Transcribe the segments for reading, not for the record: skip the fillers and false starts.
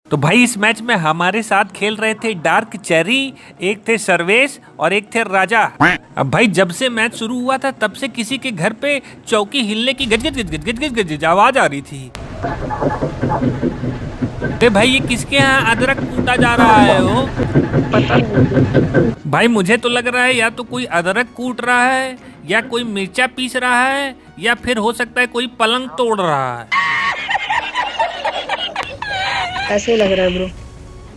तो भाई इस मैच में हमारे साथ खेल रहे थे डार्क चेरी, एक थे सर्वेश और एक थे राजा। अब भाई जब से मैच शुरू हुआ था तब से किसी के घर पे चौकी हिलने की गज गज गज गज गज गज आवाज आ रही थी। अरे भाई ये किसके यहाँ अदरक कूटा जा रहा है वो? पता नहीं। भाई मुझे तो लग रहा है या तो कोई अदरक कूट रहा है या कोई मिर्चा पीस रहा है या फिर हो सकता है कोई पलंग तोड़ रहा है। ऐसे ही लग रहा है ब्रो।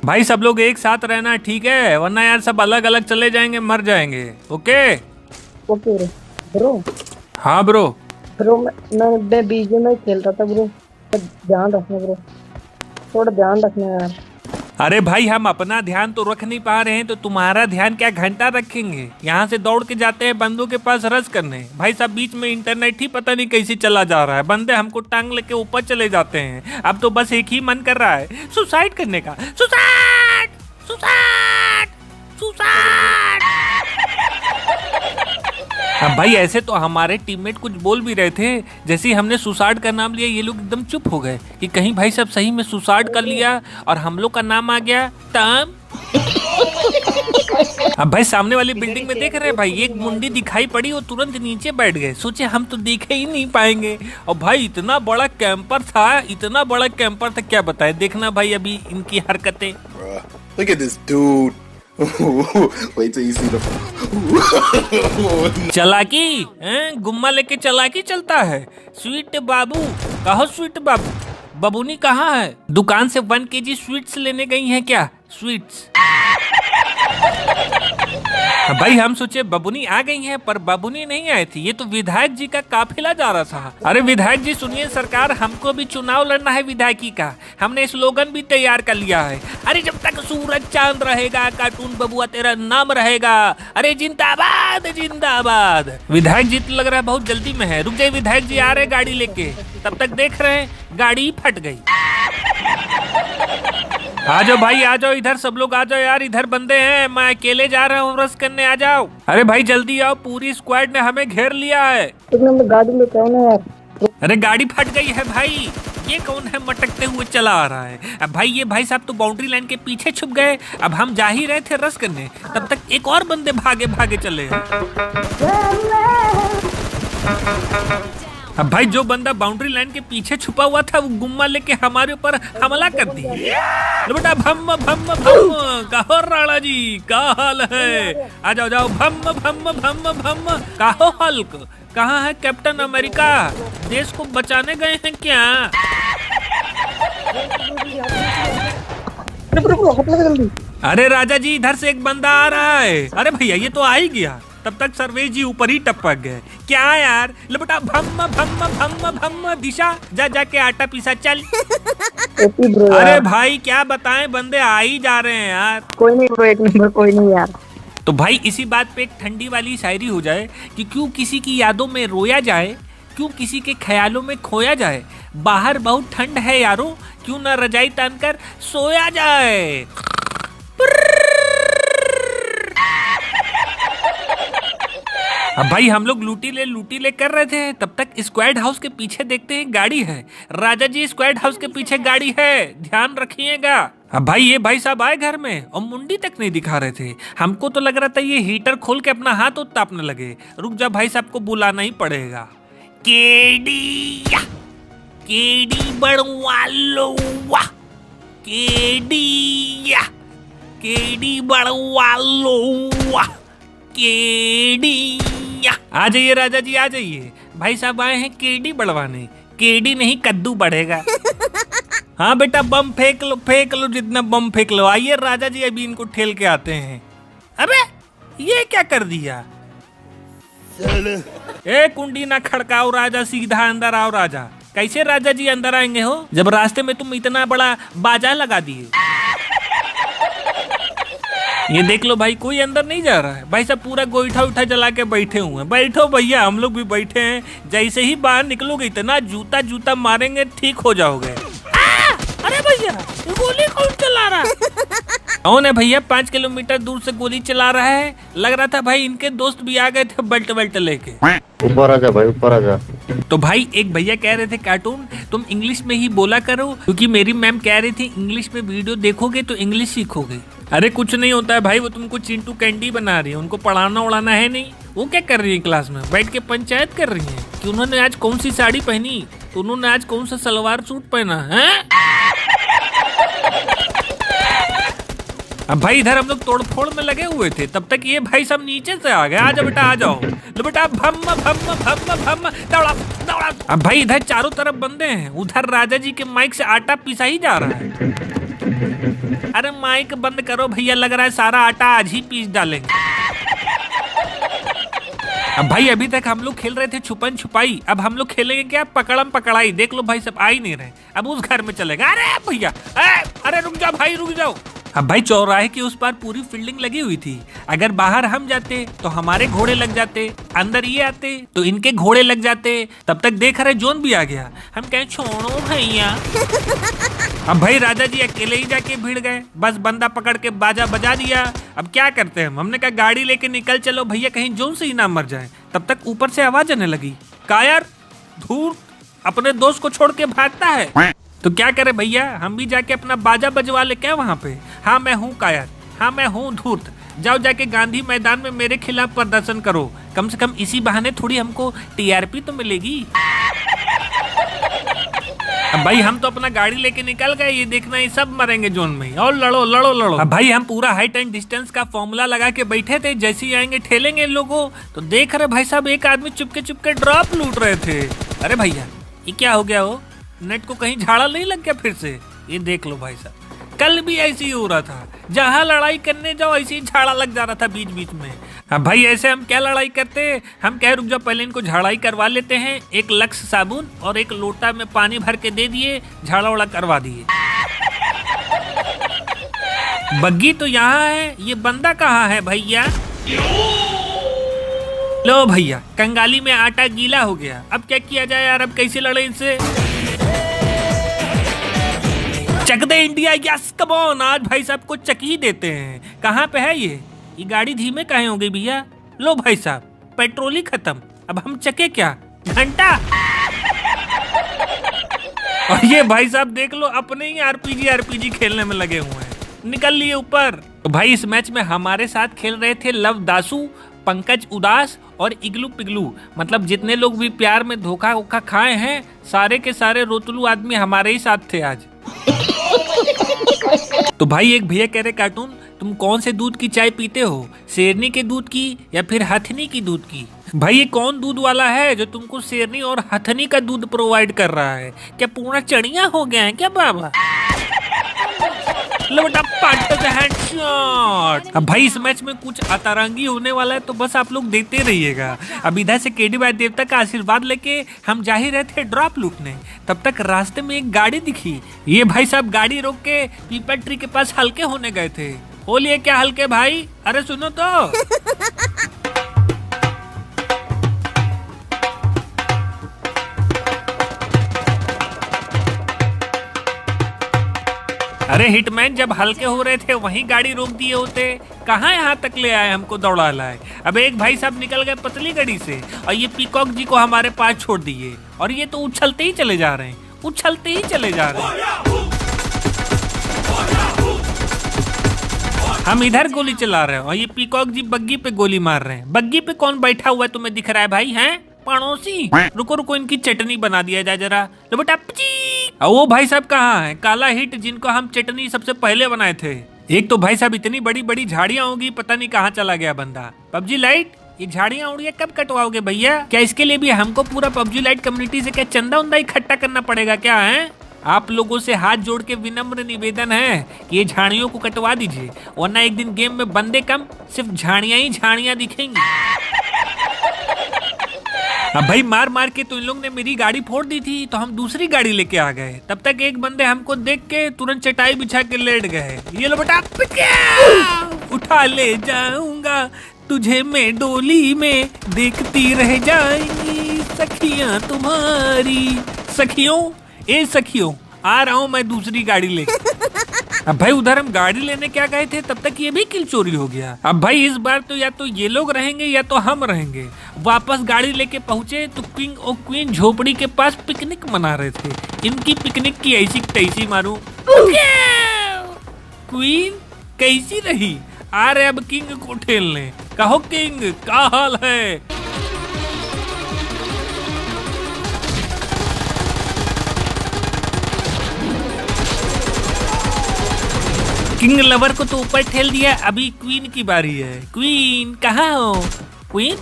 भाई सब लोग एक साथ रहना ठीक है, वरना यार सब अलग अलग चले जाएंगे, मर जाएंगे। Okay okay bro. हाँ ब्रो। ब्रो मैं बीच में खेल रहा था ब्रो, ध्यान रखना ब्रो, थोड़ा ध्यान रखना यार। अरे भाई हम अपना ध्यान तो रख नहीं पा रहे हैं तो तुम्हारा ध्यान क्या घंटा रखेंगे? यहाँ से दौड़ के जाते हैं बंदों के पास रस करने। भाई सब बीच में इंटरनेट ही पता नहीं कैसे चला जा रहा है, बंदे हमको टांग लेके ऊपर चले जाते हैं। अब तो बस एक ही मन कर रहा है, सुसाइड करने का। Suicide suicide suicide. अब भाई ऐसे तो हमारे टीममेट कुछ बोल भी रहे थे, जैसे ही हमने सुसाइड का नाम लिया ये लोग एकदम चुप हो गए कि कहीं भाई सब सही में सुसाइड कर लिया और हम लोग का नाम आ गया तब। अब भाई सामने वाली बिल्डिंग में देख रहे हैं भाई, एक मुंडी दिखाई पड़ी और तुरंत नीचे बैठ गए। सोचे हम तो देखे ही नहीं पाएंगे, और भाई इतना बड़ा कैंपर था, इतना बड़ा कैंपर था क्या बताए। देखना भाई अभी इनकी हरकतें। Look at this dude. Wait till you see the. चलाकी गुम्मा लेके चलाकी चलता है। स्वीट बाबू कहो, स्वीट बाबू बबूनी कहाँ है? दुकान से 1 kg स्वीट्स लेने गई हैं क्या? स्वीट्स। भाई हम सोचे बबुनी आ गई हैं, पर बबुनी नहीं आई थी, ये तो विधायक जी का काफिला जा रहा था। अरे विधायक जी सुनिए सरकार, हमको भी चुनाव लड़ना है विधायकी का, हमने स्लोगन भी तैयार कर लिया है। अरे जब तक सूरज चांद रहेगा कार्टून बबुआ तेरा नाम रहेगा। अरे जिंदाबाद जिंदाबाद। विधायक जी तो लग रहा है बहुत जल्दी में है। रुक जाए, विधायक जी आ रहे गाड़ी लेके, तब तक देख रहे हैं गाड़ी फट गई। आ जाओ भाई आ जाओ, इधर सब लोग आ जाओ यार, इधर बंदे हैं, मैं अकेले जा रहा हूँ रस करने, आ जाओ। अरे भाई जल्दी आओ, पूरी स्क्वाड ने हमें घेर लिया है। गाड़ी लेके आओ ना यार। अरे गाड़ी फट गई है भाई, ये कौन है मटकते हुए चला आ रहा है? अब भाई ये भाई साहब तो बाउंड्री लाइन के पीछे छुप गए। अब हम जा ही रहे थे रस करने, तब तक एक और बंदे भागे भागे चले। अब भाई जो बंदा बाउंड्री लाइन के पीछे छुपा हुआ था वो गुम्मा लेके हमारे ऊपर हमला कर दिया। बेटा भम भम भम, कहो राणा जी क्या हाल है? आ जाओ जाओ, भम भम भम भम। कहो हल्क, कहाँ है कैप्टन अमेरिका? देश को बचाने गए हैं क्या? अरे राजा जी इधर से एक बंदा आ रहा है। अरे भैया ये तो आ ही गया, तब तक सर्वेश जी ऊपर ही टपक गए। क्या यार बेटा, भम भम भम भम, दिशा जा जाके आटा पीसा चल। अरे भाई क्या बताएं, बंदे आ ही जा रहे हैं यार। कोई नहीं ब्रो, एक नंबर, कोई नहीं यार। तो भाई इसी बात पे एक ठंडी वाली शायरी हो जाए कि क्यों किसी की यादों में रोया जाए, क्यों किसी के ख्यालों में खोया जाए। बाहर बहुत ठंड है यारो, क्यों ना रजाई तानकर सोया जाए। अब भाई हम लोग लूटी ले कर रहे थे, तब तक स्क्वाड हाउस के पीछे देखते हैं गाड़ी है। राजा जी स्क्वाड हाउस के पीछे गाड़ी है, ध्यान रखिएगा। अब भाई ये भाई साहब आए घर में और मुंडी तक नहीं दिखा रहे थे। हमको तो लग रहा था ये हीटर खोल के अपना हाथ तापने लगे। रुक जा भाई साहब को बुलाना ही पड़ेगा। केडी केडी बड़वा लो, केडी केडी बड़वा लो, केडी। आ जाइए राजा जी आ जाइए, भाई साहब आए हैं केडी बढ़वाने। केडी नहीं कद्दू बढ़ेगा। हाँ बेटा बम फेंक लो जितना बम फेंक लो। आइए राजा जी अभी इनको ठेल के आते हैं। अबे ये क्या कर दिया? ए कुंडी ना खड़काओ राजा, सीधा अंदर आओ राजा। कैसे राजा जी अंदर आएंगे हो जब रास्ते में तुम इतना बड़ा बाजा लगा दिए? ये देख लो भाई कोई अंदर नहीं जा रहा है। भाई सब पूरा गोईठा उठा जला के बैठे हुए हैं। बैठो भैया, हम लोग भी बैठे हैं। जैसे ही बाहर निकलोगे इतना जूता मारेंगे ठीक हो जाओगे। अरे भैया गोली कौन चला रहा? कौन है भैया 5 किलोमीटर दूर से गोली चला रहा है? लग रहा था भाई इनके दोस्त भी आ गए थे बेल्ट बेल्ट लेके। ऊपर आजा भाई, ऊपर आजा। तो भाई एक भैया कह रहे थे कार्टून तुम इंग्लिश में ही बोला करो, क्योंकि मेरी मैम कह रही थी इंग्लिश में वीडियो देखोगे तो इंग्लिश सीखोगे। अरे कुछ नहीं होता है भाई, वो तुमको चिंटू कैंडी बना रही है, उनको पढ़ाना उड़ाना है नहीं। वो क्या कर रही है क्लास में बैठ के पंचायत कर रही है कि उन्होंने आज कौन सी साड़ी पहनी, तो उन्होंने आज कौन सा सलवार सूट पहना है। अब भाई इधर हम लोग तोड़फोड़ में लगे हुए थे, तब तक ये भाई सब नीचे से आ गए। आजा बेटा आ जाओ, लो बेटा भम भम भम भम दौड़ा दौड़ा। अब भाई इधर चारों तरफ बंदे हैं, उधर राजा जी के माइक से आटा पिसा ही जा रहा है। अरे माइक बंद करो भैया, लग रहा है सारा आटा आज ही पीस डालेंगे। अब भाई अभी तक हम लोग खेल रहे थे छुपन छुपाई, अब हम लोग खेलेंगे क्या पकड़म पकड़ाई। देख लो भाई सब आ ही नहीं रहे, अब उस घर में चलेगा। अरे भैया अरे रुक जाओ भाई रुक जाओ। अब भाई चौराहे की उस पार पूरी फील्डिंग लगी हुई थी, अगर बाहर हम जाते तो हमारे घोड़े लग जाते, अंदर ये आते तो इनके घोड़े लग जाते। तब तक देख रहे जोन भी आ गया, हम कहें छोड़ो भैया। अब भाई राजा जी अकेले ही जाके भिड़ गए, बस बंदा पकड़ के बाजा बजा दिया। अब क्या करते हैं, हमने कहा गाड़ी लेके निकल चलो भैया, कहीं जोन से ही ना मर जाए। तब तक ऊपर से आवाज आने लगी, कायर धूर अपने दोस्त को छोड़ के भागता है। तो क्या करे भैया, हम भी जाके अपना बाजा बजवा ले क्या वहाँ पे। हाँ मैं हूँ कायर, हाँ मैं हूँ धूर्त, जाओ जाके गांधी मैदान में मेरे खिलाफ प्रदर्शन करो, कम से कम इसी बहाने थोड़ी हमको टीआरपी तो मिलेगी। अब भाई हम तो अपना गाड़ी लेके निकल गए, ये देखना ही सब मरेंगे जोन में, और लड़ो लड़ो लड़ो। अब भाई हम पूरा हाइट एंड डिस्टेंस का फॉर्मूला लगा के बैठे थे, जैसे ही आएंगे ठेलेंगे लोगों। तो देख रहे भाई साहब एक आदमी चुपके चुपके ड्रॉप लूट रहे थे। अरे भैया ये क्या हो गया, हो नेट को कहीं झाड़ा नहीं लग गया फिर से। ये देख लो भाई साहब, कल भी ऐसे ही हो रहा था, जहाँ लड़ाई करने जाओ ऐसे ही झाड़ा लग जा रहा था बीच बीच में। अब भाई ऐसे हम क्या लड़ाई करते, हम क्या रुक जाओ पहले इनको झाड़ाई करवा लेते हैं। एक लक्स साबुन और एक लोटा में पानी भर के दे दिए, झाड़ा उड़ा करवा दिए। बग्गी तो यहाँ है, ये बंदा कहाँ है भैया। लो भैया कंगाली में आटा गीला हो गया, अब क्या किया जाए यार, अब कैसे लड़े इनसे। चक दे इंडिया, यस कम ऑन, आज भाई साहब को चक ही देते हैं। कहाँ पे है ये गाड़ी धीमे काहे हो गई भैया। लो भाई साहब पेट्रोल ही खत्म, अब हम चके क्या घंटा। और ये भाई साहब देख लो अपने ही आरपीजी खेलने में लगे हुए हैं, निकल लिए ऊपर। तो भाई इस मैच में हमारे साथ खेल रहे थे लव दासू, पंकज उदास और इगलू पिगलू। मतलब जितने लोग भी प्यार में धोखा वोखा खाए हैं, सारे के सारे रोतलू आदमी हमारे ही साथ थे आज। तो भाई एक भैया कह रहे कार्टून तुम कौन से दूध की चाय पीते हो, शेरनी के दूध की या फिर हथनी की दूध की। भाई ये कौन दूध वाला है जो तुमको शेरनी और हथनी का दूध प्रोवाइड कर रहा है, क्या पूरा चढ़िया हो गया है क्या बाबा। अब भाई इस मैच में कुछ अतरंगी होने वाला है, तो बस आप लोग देखते रहिएगा। अब इधर से केडी भाई देवता का आशीर्वाद लेके हम जा ही रहे थे ड्रॉप लूटने, तब तक रास्ते में एक गाड़ी दिखी। ये भाई साहब गाड़ी रोक के पीपल ट्री के पास हल्के होने गए थे। बोलिए क्या हल्के भाई, अरे सुनो तो। अरे हिटमैन जब हल्के हो रहे थे वहीं गाड़ी रोक दिए होते, कहाँ यहाँ तक ले आए हमको दौड़ा लाए। अब एक भाई साहब निकल गए पतली गाड़ी से और ये पीकॉक जी को हमारे पास छोड़ दिए, और ये तो उछलते ही चले जा रहे हैं, उछलते ही चले जा रहे हैं। हम इधर गोली चला रहे हैं और ये पीकॉक जी बग्गी पे गोली मार रहे हैं। बग्गी पे कौन बैठा हुआ है तुम्हें दिख रहा है भाई, हैं पड़ोसी। रुको रुको इनकी चटनी बना दिया जाए जरा। लो बेटा वो भाई साहब कहाँ है, काला हिट जिनको हम चटनी सबसे पहले बनाए थे। एक तो भाई साहब इतनी बड़ी बड़ी झाड़ियाँ होगी, पता नहीं कहाँ चला गया बंदा। पबजी लाइट ये झाड़ियाँ उड़ियाँ कब कटवाओगे भैया, क्या इसके लिए भी हमको पूरा पबजी लाइट कम्युनिटी से क्या चंदा उंदा इकट्ठा करना पड़ेगा क्या है। आप लोगों से हाथ जोड़ के विनम्र निवेदन है कि ये झाड़ियों को कटवा दीजिए, वरना एक दिन गेम में बंदे कम सिर्फ झाड़ियाँ ही झाड़ियाँ दिखेंगी। अब भाई मार मार के तो इन लोग ने मेरी गाड़ी फोड़ दी थी, तो हम दूसरी गाड़ी लेके आ गए। तब तक एक बंदे हमको देख के तुरंत चटाई बिछा के लेट गए। ये लो बेटा उठा ले जाऊंगा तुझे मैं डोली में, देखती रह जाएंगी सखियां तुम्हारी। सखियों ए सखियों आ रहा हूँ मैं दूसरी गाड़ी लेके। अब भाई उधर हम गाड़ी लेने क्या गए थे, तब तक ये भी किल चोरी हो गया। अब भाई इस बार तो या तो ये लोग रहेंगे या तो हम रहेंगे। वापस गाड़ी लेके पहुंचे तो किंग और क्वीन झोपड़ी के पास पिकनिक मना रहे थे। इनकी पिकनिक की ऐसी तैसी मारूं। क्वीन कैसी रही? आ रहे अब किंग को ठेलने। कहो किंग, क्या हाल है? किंग लवर को तो ऊपर ठेल दिया, अभी क्वीन की बारी है। क्वीन कहाँ हो? क्वीन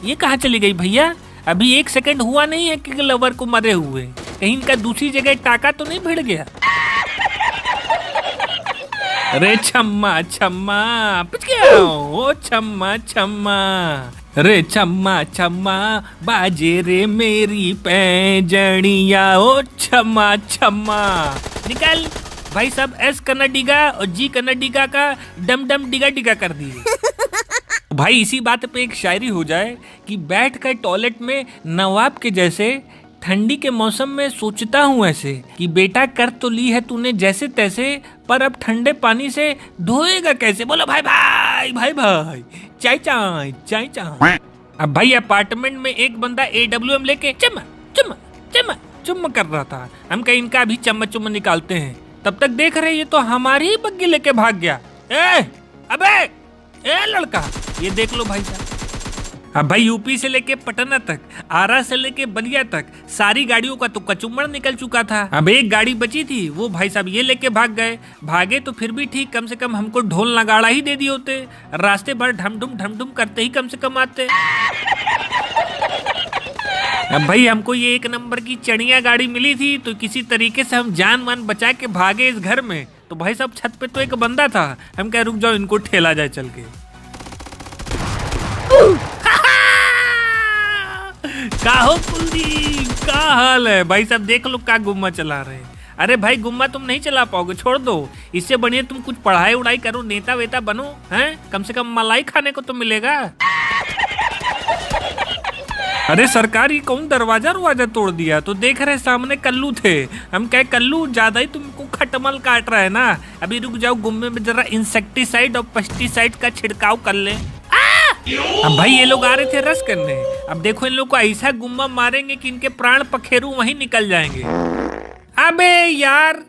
ये कहाँ चली गई भैया? अभी 1 सेकंड हुआ नहीं है किंग लवर को मरे हुए, कहीं इनका दूसरी जगह टाका तो नहीं भिड़ गया? अरे छम्मा छम्मा पिच गया। ओ छम्मा छम्मा, रे छम्मा छम्मा बाजे रे मेरी पैंजड़िया। ओ छम्मा छम्मा निकाल। भाई साहब एस कन्नडिगा और जी कन्नडिगा का डम डम डिगा डिगा कर दिए। भाई इसी बात पे एक शायरी हो जाए कि बैठ कर टॉयलेट में नवाब के जैसे, ठंडी के मौसम में सोचता हूँ ऐसे कि बेटा कर तो ली है तूने जैसे तैसे, पर अब ठंडे पानी से धोएगा कैसे? बोलो भाई भाई भाई भाई, चाय चाय चाय चाय। अब भाई अपार्टमेंट में एक बंदा AWM लेके चम्मा चम्मा चम्मा चुम्मा कर रहा था। हम कहीं इनका भी चम्मा चुम्मा निकालते हैं, तब तक देख रहे ये तो हमारी ही बग्गी लेके भाग गया। अबे लड़का, ये देख लो भाई साहब। अब भाई यूपी से लेके पटना तक, आरा से लेके बलिया तक सारी गाड़ियों का तो कचुम्बड़ निकल चुका था। अब एक गाड़ी बची थी, वो भाई साहब ये लेके भाग गए। भागे तो फिर भी ठीक, कम से कम हमको ढोल नगाड़ा ही दे दिए होते, रास्ते भर ढमढुम करते ही कम से कम आते। अब भाई हमको ये 1 नंबर की चढ़िया गाड़ी मिली थी, तो किसी तरीके से हम जान मान बचा के भागे इस घर में। तो भाई साहब छत पे तो एक बंदा था, हम कह रुक जाओ इनको ठेला जाए चल के। का हो कुलदीप, का हाल है? भाई साहब देख लो का गुम्मा चला रहे हैं। अरे भाई गुम्मा तुम नहीं चला पाओगे, छोड़ दो। इससे बढ़िया तुम कुछ पढ़ाई उड़ाई करो, नेता वेता बनो, हैं? कम से कम मलाई खाने को तो मिलेगा। अरे सरकार ये कौन दरवाजा तोड़ दिया? तो देख रहे सामने कल्लू थे, हम कहे कल्लू ज्यादा ही तुमको खटमल काट रहा है ना, अभी रुक जाओ गुम्मे में जरा इंसेक्टिसाइड और पेस्टिसाइड का छिड़काव कर ले। अब भाई ये लोग आ रहे थे रस करने, अब देखो इन लोग को ऐसा गुम्मा मारेंगे कि इनके प्राण पखेरु वहीं निकल जाएंगे। अबे यार